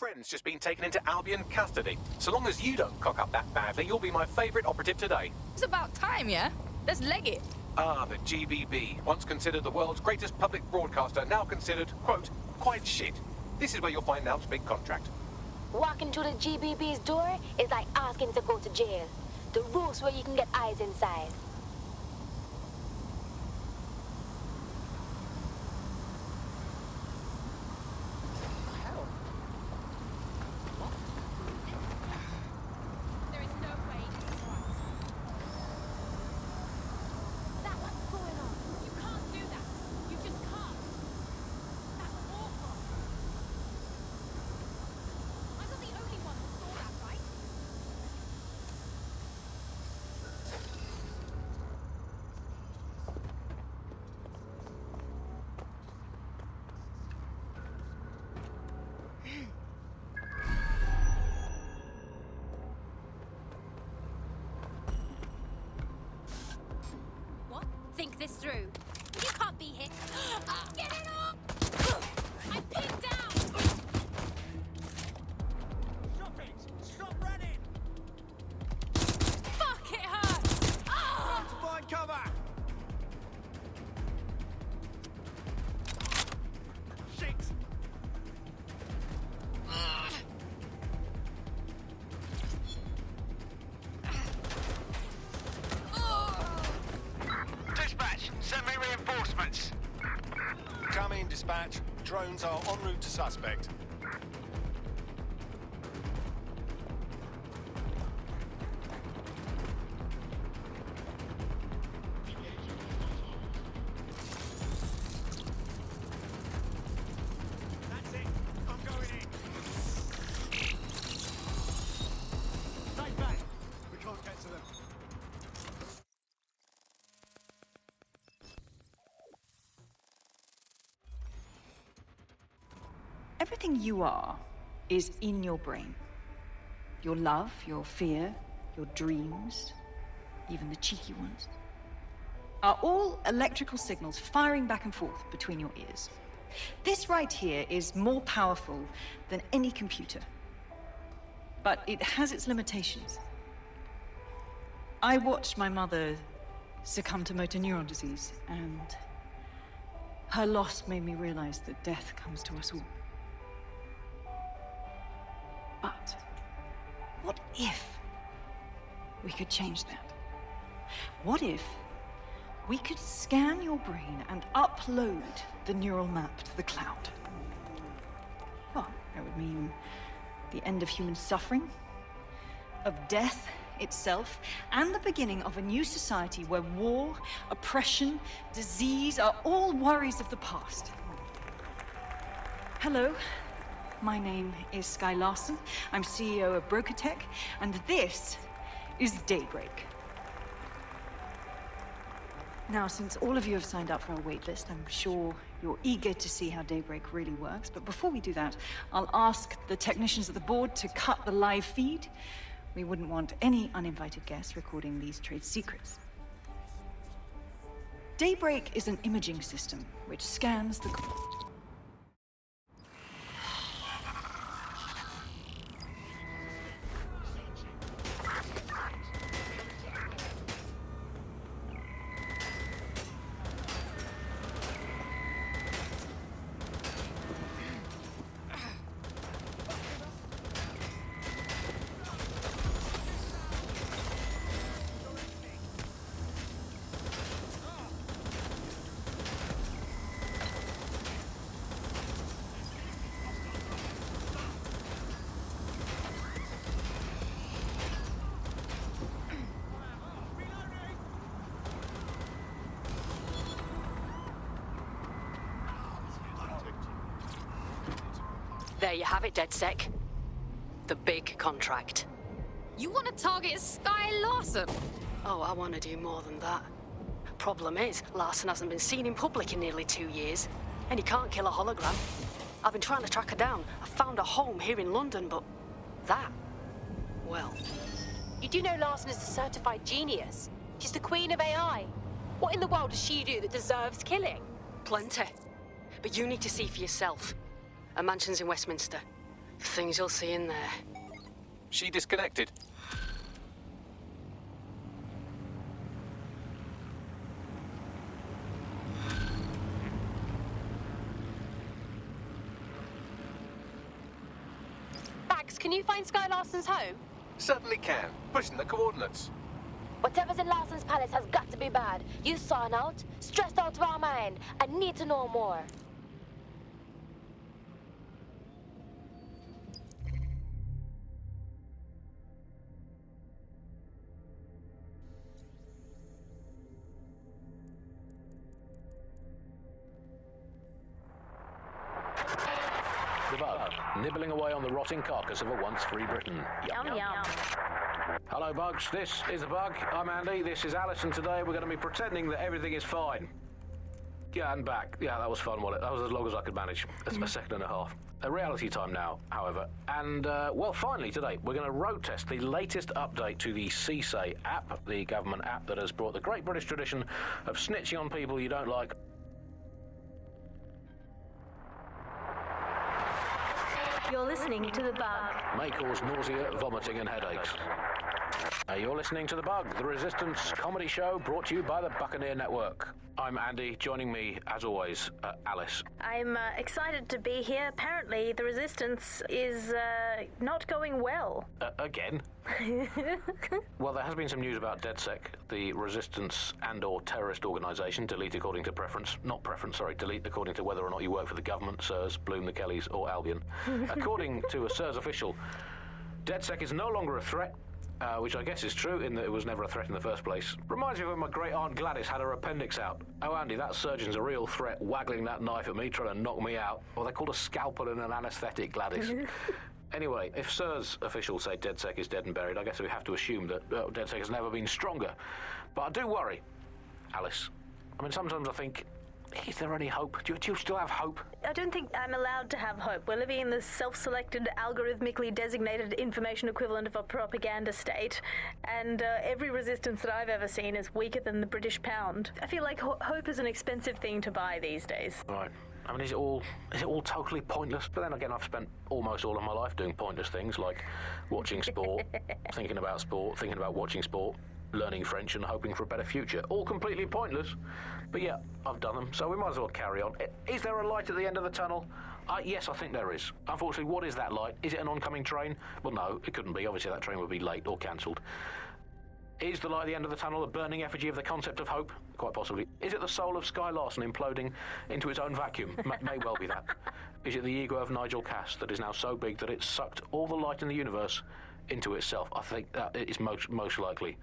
friend's just been taken into Albion custody. So long as you don't cock up that badly, you'll be my favourite operative today. It's about time, yeah? Let's leg it. Ah, the GBB, once considered the world's greatest public broadcaster, now considered, quote, quite shit. This is where you'll find Alp's big contract. Walking through the GBB's door is like asking to go to jail. The roof's where you can get eyes inside. Think this through. You can't be hit. Get it up! I'm pinned down! Stop it! Stop running! Fuck, it hurts! Run to find cover! Shit! Dispatch, send me reinforcements. Come in, dispatch. Drones are en route to suspect. That's it! I'm going in! Stay back! We can't get to them. Everything you are is in your brain. Your love, your fear, your dreams, even the cheeky ones, are all electrical signals firing back and forth between your ears. This right here is more powerful than any computer, but it has its limitations. I watched my mother succumb to motor neuron disease, and her loss made me realize that death comes to us all. But what if we could change that? What if we could scan your brain and upload the neural map to the cloud? Well, that would mean the end of human suffering, of death itself, and the beginning of a new society where war, oppression, disease are all worries of the past. Hello. My name is Skye Larson. I'm CEO of BrokerTech, and this is Daybreak. Now, since all of you have signed up for our waitlist, I'm sure you're eager to see how Daybreak really works. But before we do that, I'll ask the technicians at the board to cut the live feed. We wouldn't want any uninvited guests recording these trade secrets. Daybreak is an imaging system which scans the... There you have it, DedSec. The big contract. You want to target Skye Larson? Oh, I want to do more than that. Problem is, Larson hasn't been seen in public in nearly 2 years, and he can't kill a hologram. I've been trying to track her down. I found a home here in London, but that, well... You do know Larson is a certified genius. She's the queen of AI. What in the world does she do that deserves killing? Plenty. But you need to see for yourself. Her mansion's in Westminster. The things you'll see in there. She disconnected. Max, can you find Sky Larson's home? Certainly can. Pushing the coordinates. Whatever's in Larson's palace has got to be bad. You saw out, stressed out of our mind, and need to know more. The Bug, nibbling away on the rotting carcass of a once free Britain. Yum, yum. Hello, Bugs. This is The Bug. I'm Andy. This is Alice, and today we're going to be pretending that everything is fine. Yeah, and back. Yeah, that was fun, wasn't it? That was as long as I could manage. A second and a half. A reality time now, however. And, well, finally today, we're going to road test the latest update to the CSAY app, the government app that has brought the great British tradition of snitching on people you don't like. You're listening to The Bug. May cause nausea, vomiting, and headaches. You're listening to The Bug, the Resistance comedy show brought to you by the Buccaneer Network. I'm Andy. Joining me, as always, Alice. I'm excited to be here. Apparently, the Resistance is not going well. Again? Well, there has been some news about DedSec, the Resistance and/or terrorist organisation. Delete according to preference. Not preference, sorry. Delete according to whether or not you work for the government, SIRS, Bloom, the Kellys, or Albion. According to a SIRS official, DedSec is no longer a threat. Which I guess is true, in that it was never a threat in the first place. Reminds me of when my great-aunt Gladys had her appendix out. Oh, Andy, that surgeon's a real threat, waggling that knife at me, trying to knock me out. Well, they're called a scalpel and an anaesthetic, Gladys. Anyway, if SIRS officials say DedSec is dead and buried, I guess we have to assume that DedSec has never been stronger. But I do worry, Alice. I mean, sometimes I think, is there any hope? Do you still have hope? I don't think I'm allowed to have hope. We're living in this self-selected, algorithmically designated information equivalent of a propaganda state, and every resistance that I've ever seen is weaker than the British pound. I feel like hope is an expensive thing to buy these days. Right. I mean, is it all totally pointless? But then again, I've spent almost all of my life doing pointless things like watching sport, thinking about sport, thinking about watching sport, learning French and hoping for a better future. All completely pointless. But yeah, I've done them, so we might as well carry on. Is there a light at the end of the tunnel? Yes, I think there is. Unfortunately, what is that light? Is it an oncoming train? Well, no, it couldn't be. Obviously, that train would be late or cancelled. Is the light at the end of the tunnel a burning effigy of the concept of hope? Quite possibly. Is it the soul of Sky Larson imploding into its own vacuum? May well be that. Is it the ego of Nigel Cass that is now so big that it's sucked all the light in the universe into itself? I think that is most likely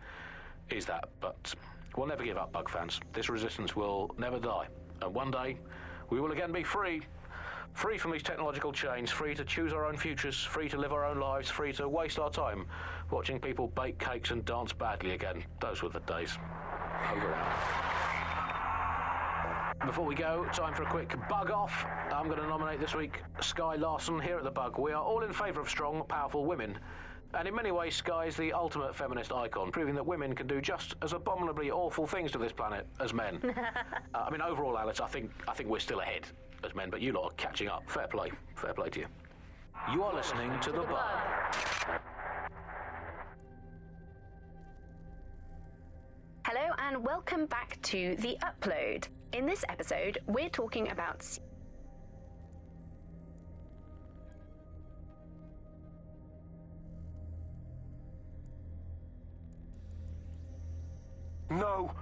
is that, but we'll never give up, Bug fans. This resistance will never die, and one day we will again be free from these technological chains, free to choose our own futures, free to live our own lives, free to waste our time watching people bake cakes and dance badly again. Those were the days. Over and out. Before we go, time for a quick bug off. I'm going to nominate this week Sky Larson. Here at The Bug, we are all in favour of strong, powerful women. And in many ways, Sky is the ultimate feminist icon, proving that women can do just as abominably awful things to this planet as men. I mean, overall, Alice, I think we're still ahead as men, but you lot are catching up. Fair play to you. You are listening to The Bug. Hello and welcome back to The Upload. In this episode, we're talking about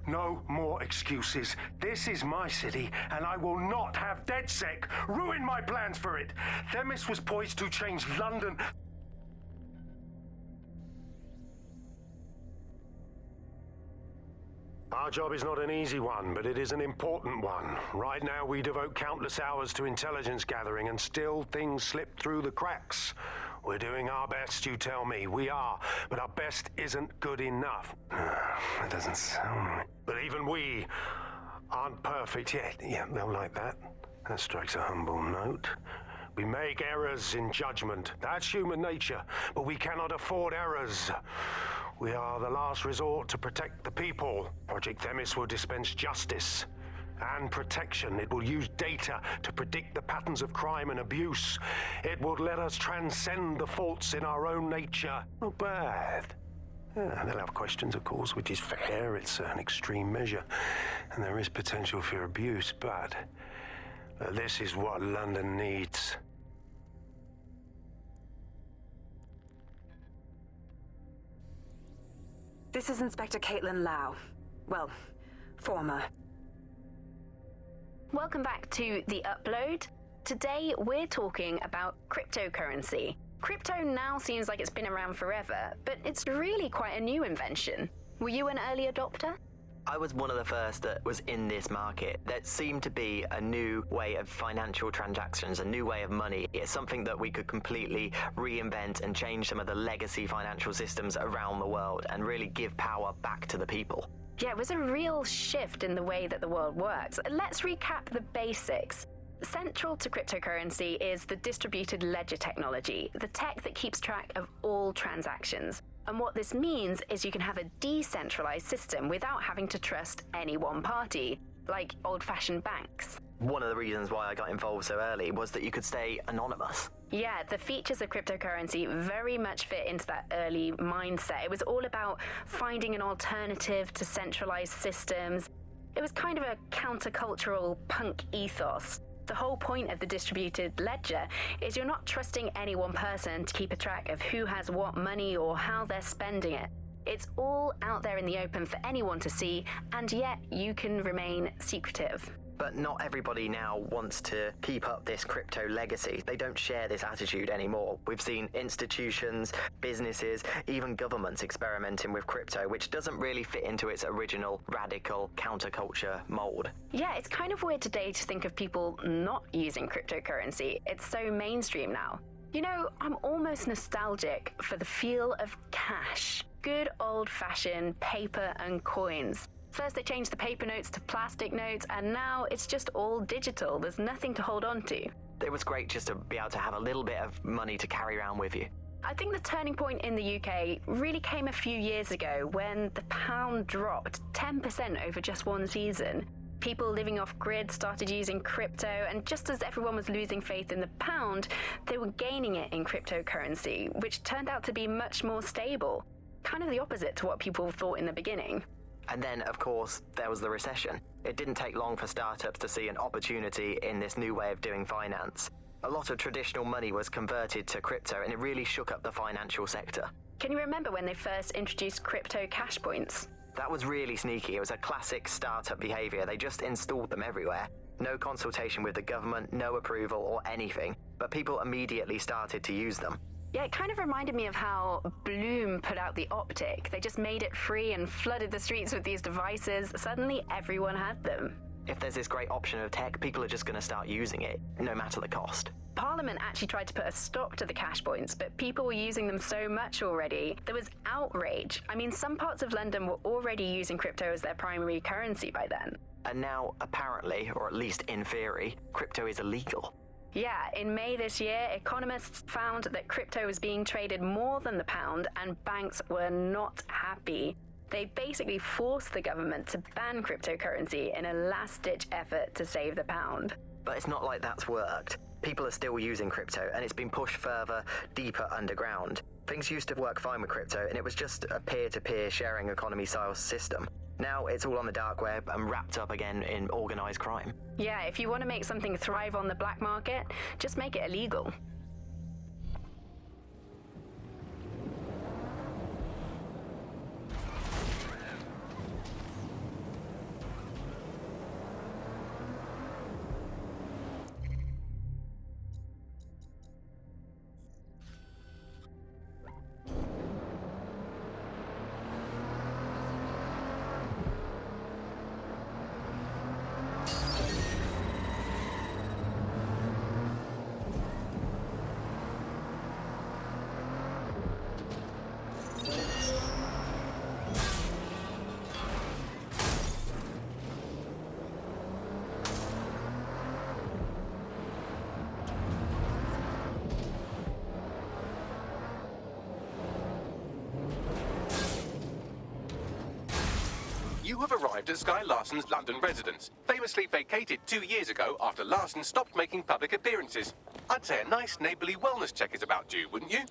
No more excuses. This is my city, and I will not have DedSec ruin my plans for it. Themis was poised to change London. Our job is not an easy one, but it is an important one. Right now, we devote countless hours to intelligence gathering, and still things slip through the cracks. We're doing our best, you tell me. We are, but our best isn't good enough. That doesn't sound right. But even we aren't perfect yet. Yeah, they'll like that. That strikes a humble note. We make errors in judgment. That's human nature, but we cannot afford errors. We are the last resort to protect the people. Project Themis will dispense justice, and protection. It will use data to predict the patterns of crime and abuse. It would let us transcend the faults in our own nature. Not bad. Yeah, they'll have questions, of course, which is fair. It's an extreme measure, and there is potential for abuse, but this is what London needs. This is Inspector Caitlin Lau. Well, former. Welcome back to The Upload. Today we're talking about cryptocurrency. Crypto now seems like it's been around forever, but it's really quite a new invention. Were you an early adopter? I was one of the first that was in this market. There seemed to be a new way of financial transactions, a new way of money. It's something that we could completely reinvent and change some of the legacy financial systems around the world and really give power back to the people. Yeah, it was a real shift in the way that the world works. Let's recap the basics. Central to cryptocurrency is the distributed ledger technology, the tech that keeps track of all transactions. And what this means is you can have a decentralized system without having to trust any one party, like old-fashioned banks. One of the reasons why I got involved so early was that you could stay anonymous. Yeah, the features of cryptocurrency very much fit into that early mindset. It was all about finding an alternative to centralized systems. It was kind of a countercultural punk ethos. The whole point of the distributed ledger is you're not trusting any one person to keep a track of who has what money or how they're spending it. It's all out there in the open for anyone to see, and yet you can remain secretive. But not everybody now wants to keep up this crypto legacy. They don't share this attitude anymore. We've seen institutions, businesses, even governments experimenting with crypto, which doesn't really fit into its original radical counterculture mold. Yeah, it's kind of weird today to think of people not using cryptocurrency. It's so mainstream now. You know, I'm almost nostalgic for the feel of cash. Good old-fashioned paper and coins. First they changed the paper notes to plastic notes, and now it's just all digital. There's nothing to hold on to. It was great just to be able to have a little bit of money to carry around with you. I think the turning point in the UK really came a few years ago when the pound dropped 10% over just one season. People living off grid started using crypto, and just as everyone was losing faith in the pound, they were gaining it in cryptocurrency, which turned out to be much more stable. Kind of the opposite to what people thought in the beginning. And then, of course, there was the recession. It didn't take long for startups to see an opportunity in this new way of doing finance. A lot of traditional money was converted to crypto, and it really shook up the financial sector. Can you remember when they first introduced crypto cash points? That was really sneaky. It was a classic startup behavior. They just installed them everywhere. No consultation with the government, no approval or anything. But people immediately started to use them. Yeah, it kind of reminded me of how Bloom put out the Optic. They just made it free and flooded the streets with these devices. Suddenly, everyone had them. If there's this great option of tech, people are just going to start using it, no matter the cost. Parliament actually tried to put a stop to the cash points, but people were using them so much already. There was outrage. I mean, some parts of London were already using crypto as their primary currency by then. And now, apparently, or at least in theory, crypto is illegal. Yeah, in May this year, economists found that crypto was being traded more than the pound, and banks were not happy. They basically forced the government to ban cryptocurrency in a last-ditch effort to save the pound. But it's not like that's worked. People are still using crypto, and it's been pushed further, deeper underground. Things used to work fine with crypto, and it was just a peer-to-peer sharing economy-style system. Now it's all on the dark web and wrapped up again in organised crime. Yeah, if you want to make something thrive on the black market, just make it illegal. You have arrived at Sky Larson's London residence, famously vacated 2 years ago after Larson stopped making public appearances. I'd say a nice neighbourly wellness check is about due, wouldn't you?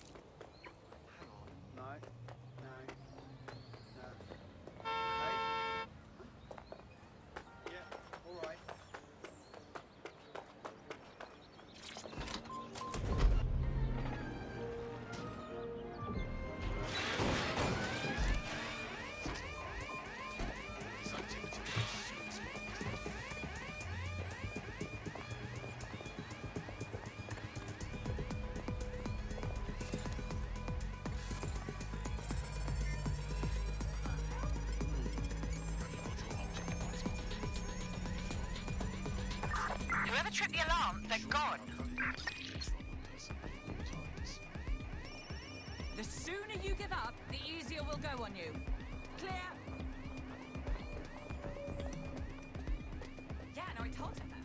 Whoever tripped the alarm, they're gone. The sooner you give up, the easier we'll go on you. Clear? Yeah, no, I told him that.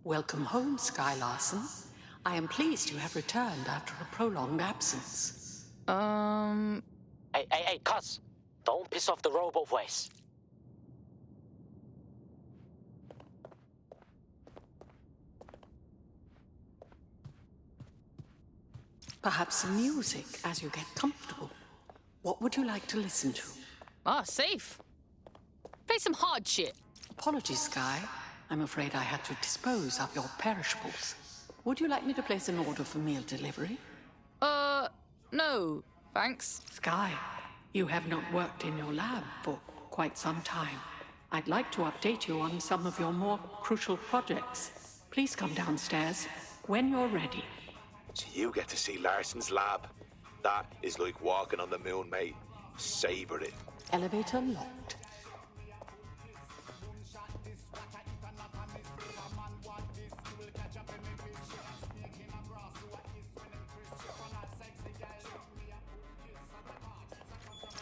Welcome home, Sky Larson. I am pleased you have returned after a prolonged absence. Hey, cuz! Don't piss off the robo voice. Perhaps some music as you get comfortable. What would you like to listen to? Ah, safe. Play some hard shit. Apologies, Sky. I'm afraid I had to dispose of your perishables. Would you like me to place an order for meal delivery? No, thanks. Sky, you have not worked in your lab for quite some time. I'd like to update you on some of your more crucial projects. Please come downstairs when you're ready. So you get to see Larson's lab. That is like walking on the moon, mate. Savor it. Elevator locked.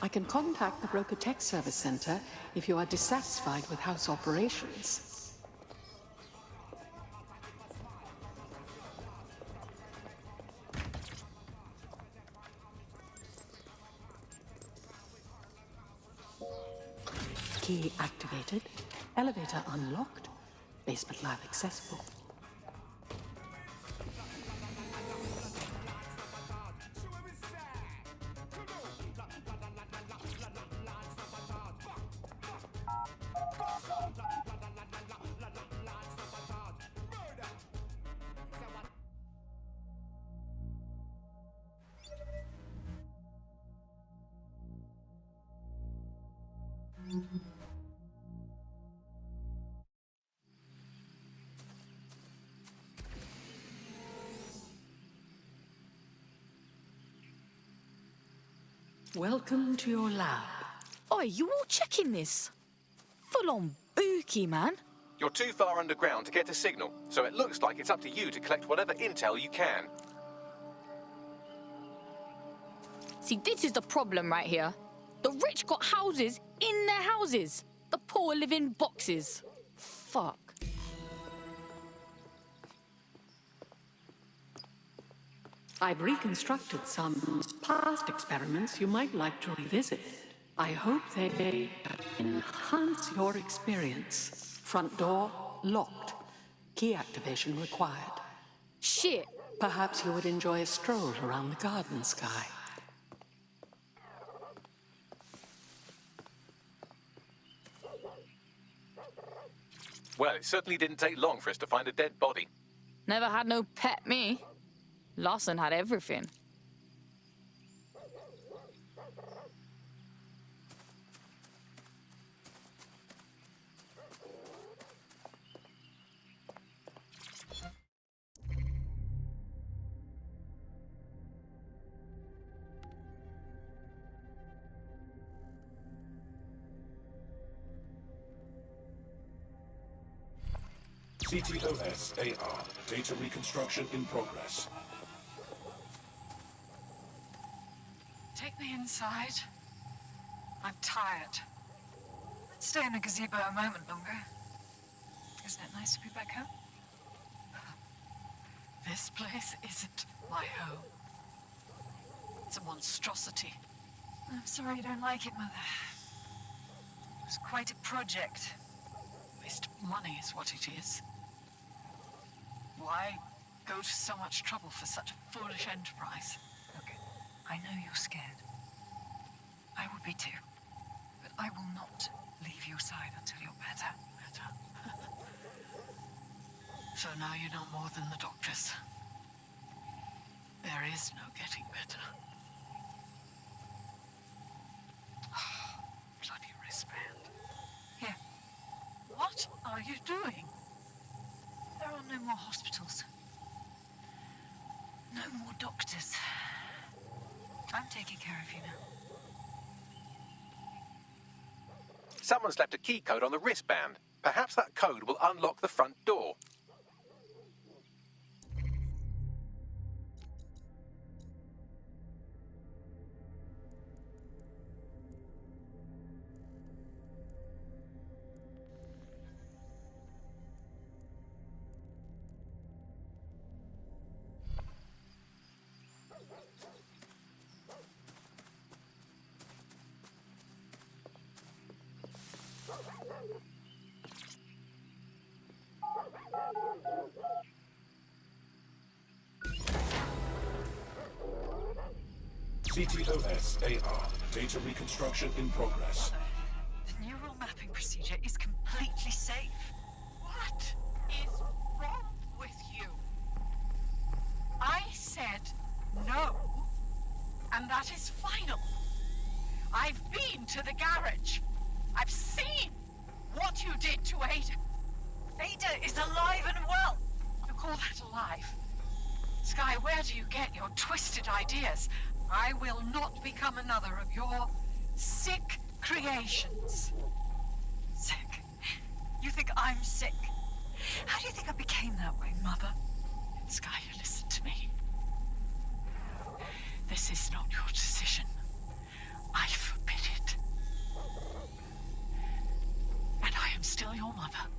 I can contact the Broker Tech Service Center if you are dissatisfied with house operations. Key activated. Elevator unlocked. Basement lab accessible. Welcome to your lab. Oi, you all checking this? Full on booky, man. You're too far underground to get a signal, so it looks like it's up to you to collect whatever intel you can. See, this is the problem right here. The rich got houses in their houses. The poor live in boxes. Fuck. I've reconstructed some past experiments you might like to revisit. I hope they enhance your experience. Front door locked. Key activation required. Shit, Perhaps you would enjoy a stroll around the garden, Sky. Well, it certainly didn't take long for us to find a dead body. Never had no pet, me. Larson had everything. CTOS-AR. Data reconstruction in progress. Take me inside. I'm tired. Let's stay in the gazebo a moment longer. Isn't it nice to be back home? This place isn't my home. It's a monstrosity. I'm sorry you don't like it, Mother. It was quite a project. Waste of money is what it is. Why go to so much trouble for such a foolish enterprise? Look, I know you're scared. I would be too. But I will not leave your side until you're better. So now you know more than the doctors. There is no getting better. Bloody wristband. Here. What are you doing? There are no more hospitals. No more doctors. I'm taking care of you now. Someone's left a key code on the wristband. Perhaps that code will unlock the front door. CTOS-AR. Data reconstruction in progress. The neural mapping procedure is completely safe. What is wrong with you? I said no, and that is final. I've been to the garage. I've seen what you did to Ada. Ada is alive and well. You call that alive? Sky, where do you get your twisted ideas? I will not become another of your sick creations. Sick? You think I'm sick? How do you think I became that way, Mother? Sky, you listen to me. This is not your decision. I forbid it. And I am still your mother.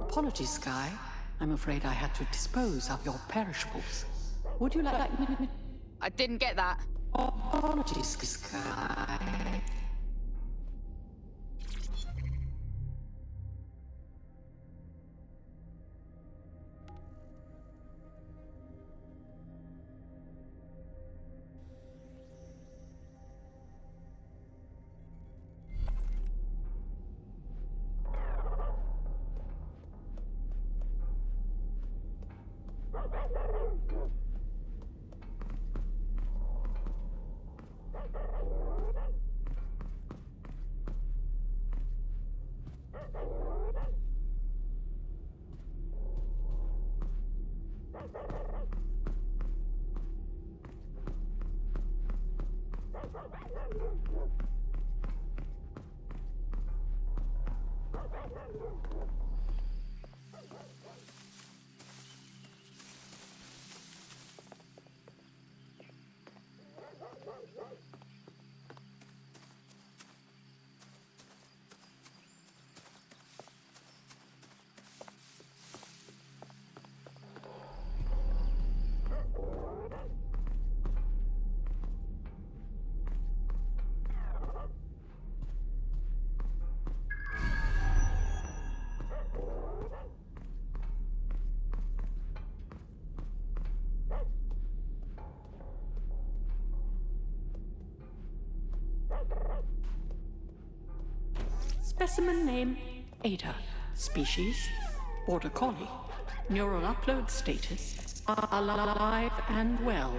Apologies, Sky. I'm afraid I had to dispose of your perishables. Would you like... I didn't get that. Apologies, Sky. Specimen name, Ada. Species, Border Collie. Neural upload status, alive and well.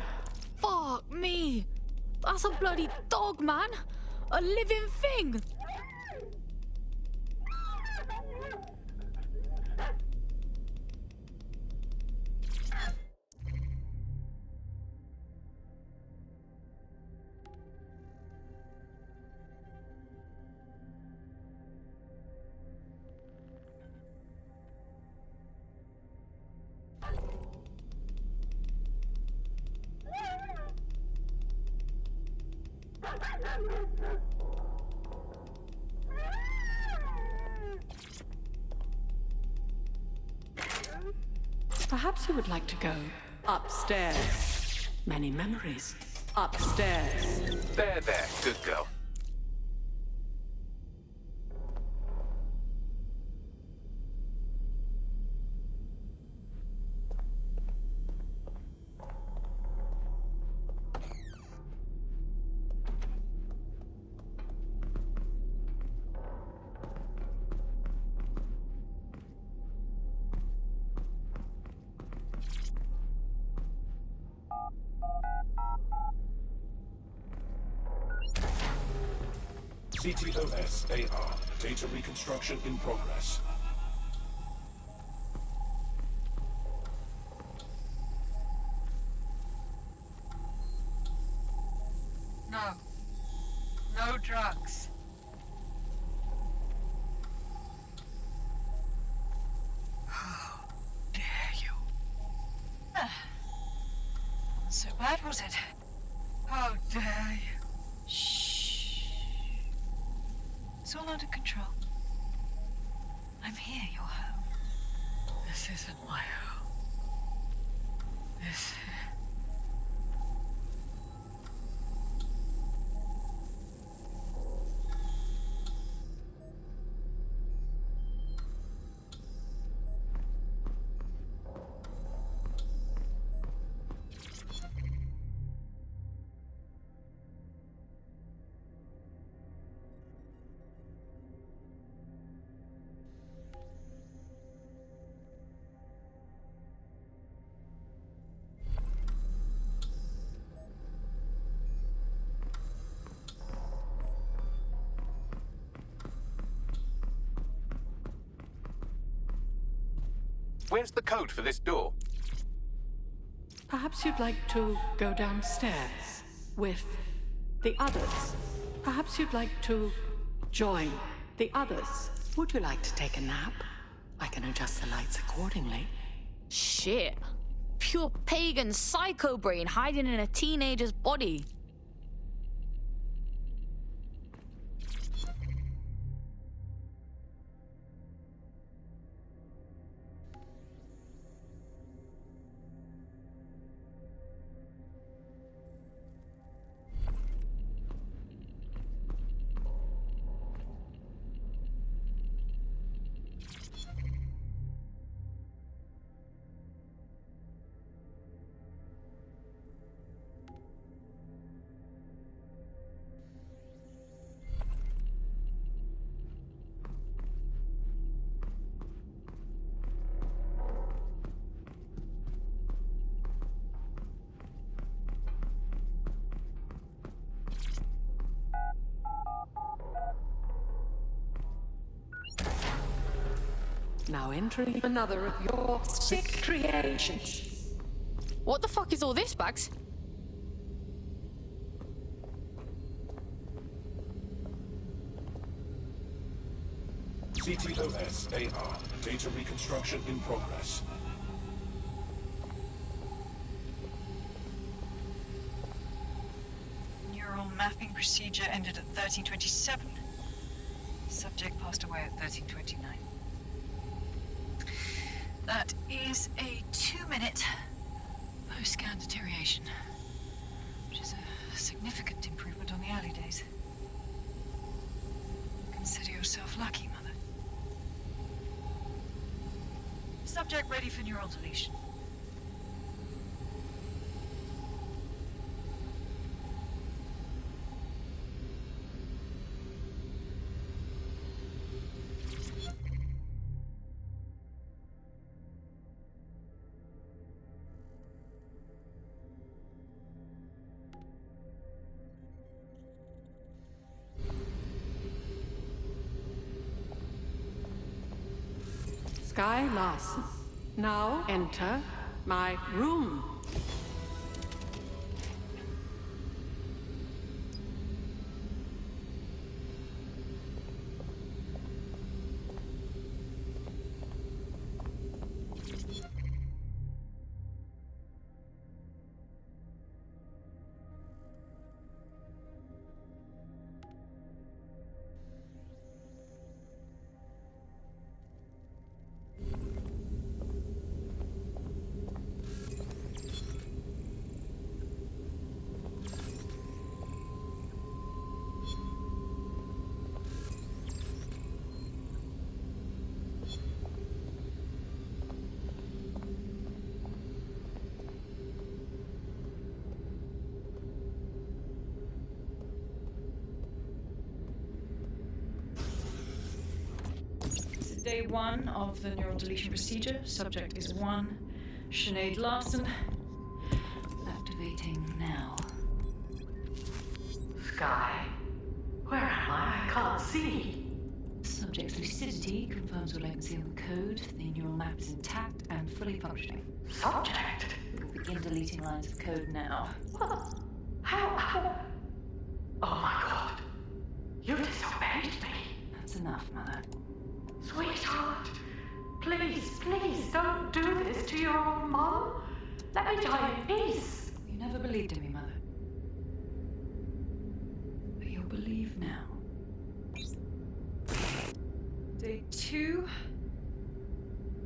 Fuck me! That's a bloody dog, man! A living thing! Perhaps you would like to go upstairs. Many memories. Upstairs. There, good girl. CTOS-AR. Data reconstruction in progress. No. No drugs. How dare you? Wasn't so bad, was it? How dare you? It's all under control. I'm here, you're home. This isn't my home. This... Where's the code for this door? Perhaps you'd like to go downstairs with the others. Perhaps you'd like to join the others. Would you like to take a nap? I can adjust the lights accordingly. Shit. Pure pagan psycho brain hiding in a teenager's body. Now entering another of your sick creations. What the fuck is all this, Bags? CTOS-AR. Data reconstruction in progress. Neural mapping procedure ended at 1327. Subject passed away at 1329. That is a 2-minute post-scan deterioration, which is a significant improvement on the early days. Consider yourself lucky, Mother. Subject ready for neural deletion. Sky Larson, now enter my room. Day 1 of the neural deletion procedure. Subject is 1, Sinead Larson. Activating now. Sky, where am I? I can't see. Subject's lucidity confirms your latency on the code. The neural map is intact and fully functioning. Subject? We'll begin deleting lines of code now. What? How? Oh my god. You disobeyed me. That's enough, Mother. Sweetheart, please don't do this to your own mom. Let me die in peace. You never believed in me, Mother. But you'll believe now. Day 2.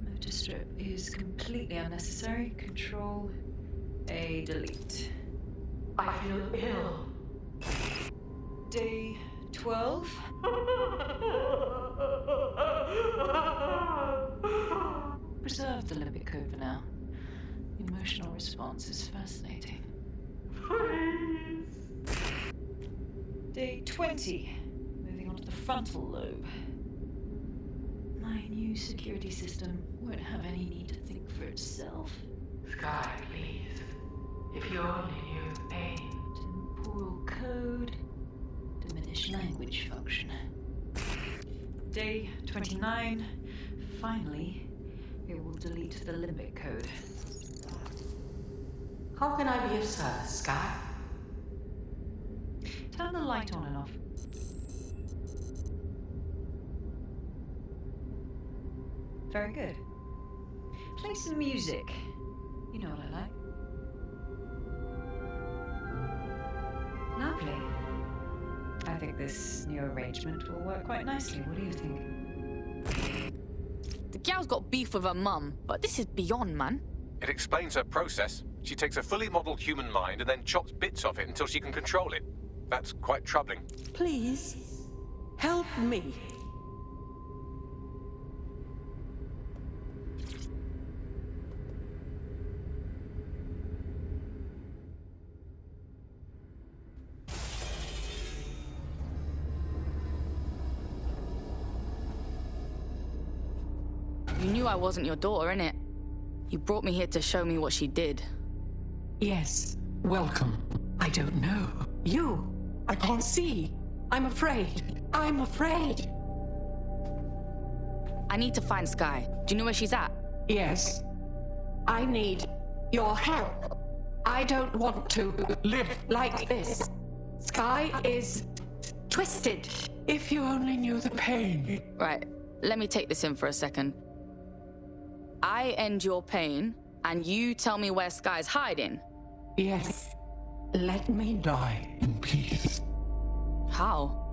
Motor strip is completely unnecessary. Control A, delete. I feel ill. Day 12. Preserve the limbic code for now. The emotional response is fascinating. Please. Day 20. Moving on to the frontal lobe. My new security system won't have any need to think for itself. Sky, please. If you only knew the pain. Temporal code. Diminish language function. Day 29. Finally, it will delete the limbic code. How can I be of service, Sky? Turn the light on and off. Very good. Play some music. You know what I like. Lovely. I think this new arrangement will work quite nicely. What do you think? The gal's got beef with her mum, but this is beyond, man. It explains her process. She takes a fully modelled human mind and then chops bits of it until she can control it. That's quite troubling. Please, help me. You knew I wasn't your daughter, innit? You brought me here to show me what she did. Yes, welcome. I don't know. You, I can't see. I'm afraid. I'm afraid. I need to find Sky. Do you know where she's at? Yes. I need your help. I don't want to live like this. Sky is twisted. If you only knew the pain. Right. let me take this in for a second. I end your pain, and you tell me where Sky's hiding? Yes. Let me die in peace. How?